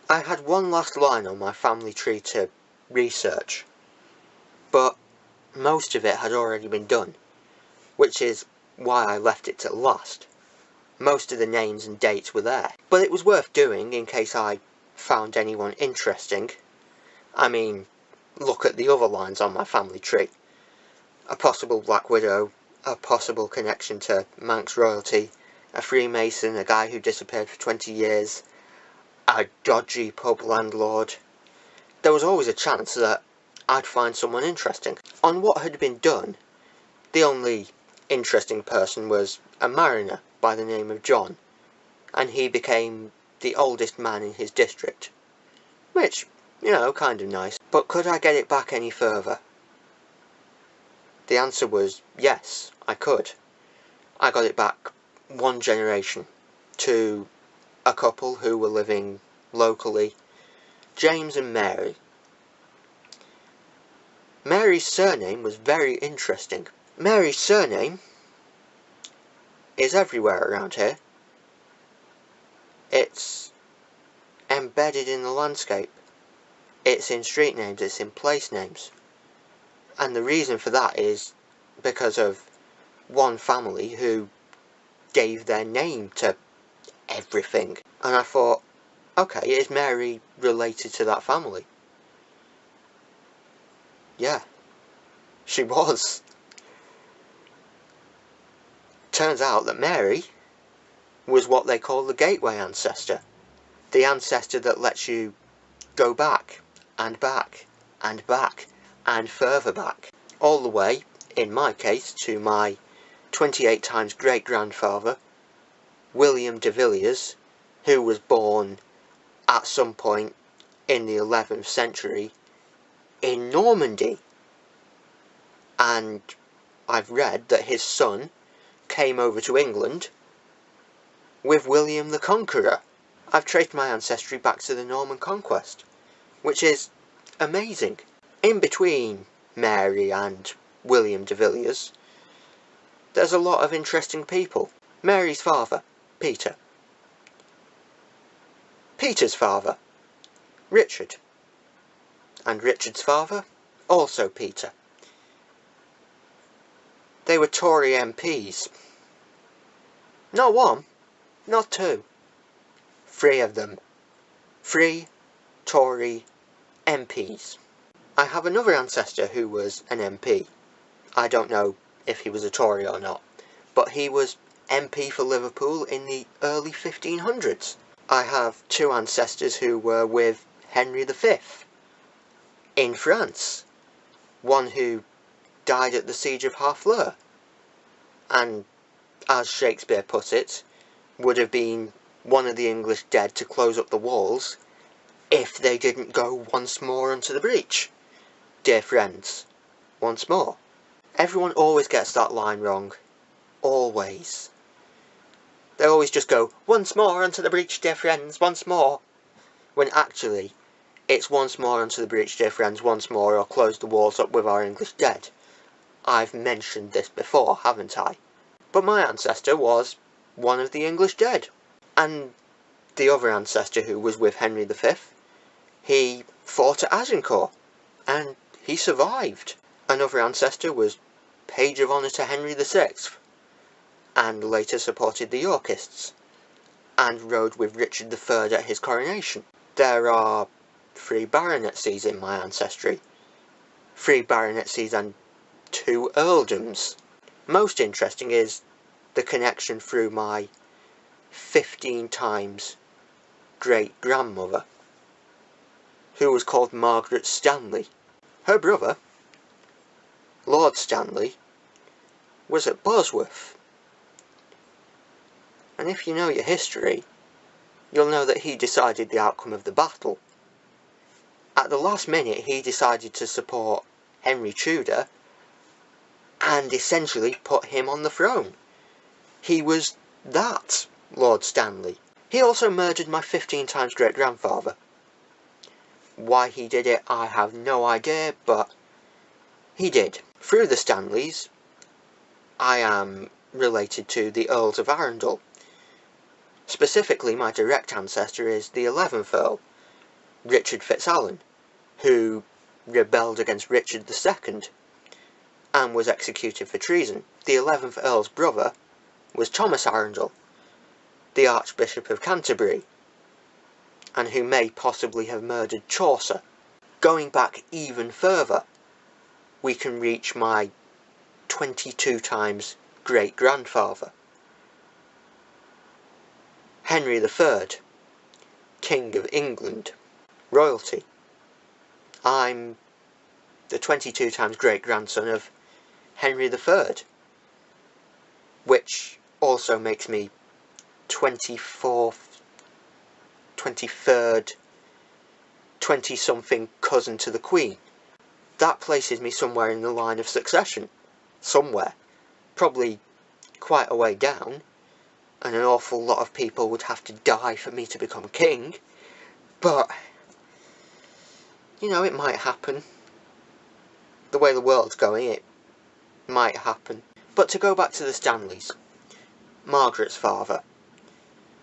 I had one last line on my family tree to research, but most of it had already been done, which is why I left it till last. Most of the names and dates were there, but it was worth doing in case I found anyone interesting. I mean, look at the other lines on my family tree. A possible Black Widow, a possible connection to Manx royalty, a Freemason, a guy who disappeared for 20 years, a dodgy pub landlord. There was always a chance that I'd find someone interesting. On what had been done, the only interesting person was a mariner by the name of John, and he became the oldest man in his district. Which, you know, kind of nice. But could I get it back any further? The answer was yes, I could. I got it back one generation, to a couple who were living locally, James and Mary. Mary's surname was very interesting. Mary's surname is everywhere around here. It's embedded in the landscape. It's in street names, it's in place names. And the reason for that is because of one family who gave their name to everything. And I thought, okay, is Mary related to that family? Yeah, she was. Turns out that Mary was what they call the gateway ancestor. The ancestor that lets you go back, and back, and back, and further back. All the way, in my case, to my 28 times great-grandfather, William de Villiers, who was born at some point in the 11th century in Normandy. And I've read that his son came over to England with William the Conqueror. I've traced my ancestry back to the Norman Conquest, which is amazing. In between Mary and William de Villiers, there's a lot of interesting people. Mary's father, Peter. Peter's father, Richard. And Richard's father, also Peter. They were Tory MPs. Not one, not two. 3 of them. 3 Tory MPs. I have another ancestor who was an MP. I don't know if he was a Tory or not, but he was MP for Liverpool in the early 1500s. I have 2 ancestors who were with Henry V in France. One who died at the siege of Harfleur, and, as Shakespeare put it, would have been one of the English dead to close up the walls if they didn't go once more unto the breach. Dear friends, once more. Everyone always gets that line wrong. Always. They always just go, once more unto the breach, dear friends, once more. When actually, it's once more unto the breach, dear friends, once more, or close the walls up with our English dead. I've mentioned this before, haven't I? But my ancestor was one of the English dead. And the other ancestor who was with Henry V, he fought at Agincourt, and he survived. Another ancestor was Page of Honour to Henry VI, and later supported the Yorkists, and rode with Richard III at his coronation. There are 3 baronetcies in my ancestry. 3 baronetcies and 2 earldoms. Most interesting is the connection through my 15 times great-grandmother, who was called Margaret Stanley. Her brother, Lord Stanley, was at Bosworth. And if you know your history, you'll know that he decided the outcome of the battle. At the last minute, he decided to support Henry Tudor and essentially put him on the throne. He was that Lord Stanley. He also murdered my 15 times great-grandfather. Why he did it, I have no idea, but he did. Through the Stanleys, I am related to the Earls of Arundel. Specifically, my direct ancestor is the 11th Earl, Richard FitzAlan, who rebelled against Richard II and was executed for treason. The 11th Earl's brother was Thomas Arundel, the Archbishop of Canterbury, and who may possibly have murdered Chaucer. Going back even further, we can reach my 22 times great-grandfather, Henry III, King of England, royalty. I'm the 22 times great-grandson of Henry III, which also makes me 24th, 23rd, 20-something cousin to the Queen. That places me somewhere in the line of succession. Somewhere. Probably quite a way down, and an awful lot of people would have to die for me to become king, but, you know, it might happen. The way the world's going, it might happen. But to go back to the Stanleys, Margaret's father,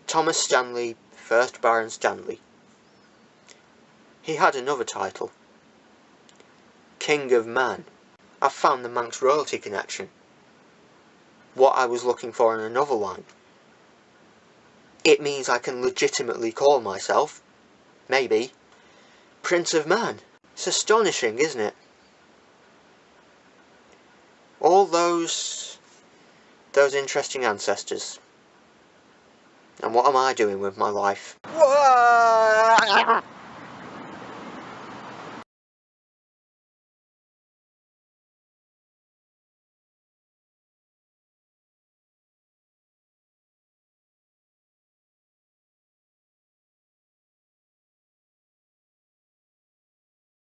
Thomas Stanley, 1st Baron Stanley. He had another title, King of Man. I found the Manx royalty connection. What I was looking for in another line. It means I can legitimately call myself, maybe, Prince of Man. It's astonishing, isn't it? All those interesting ancestors. And what am I doing with my life?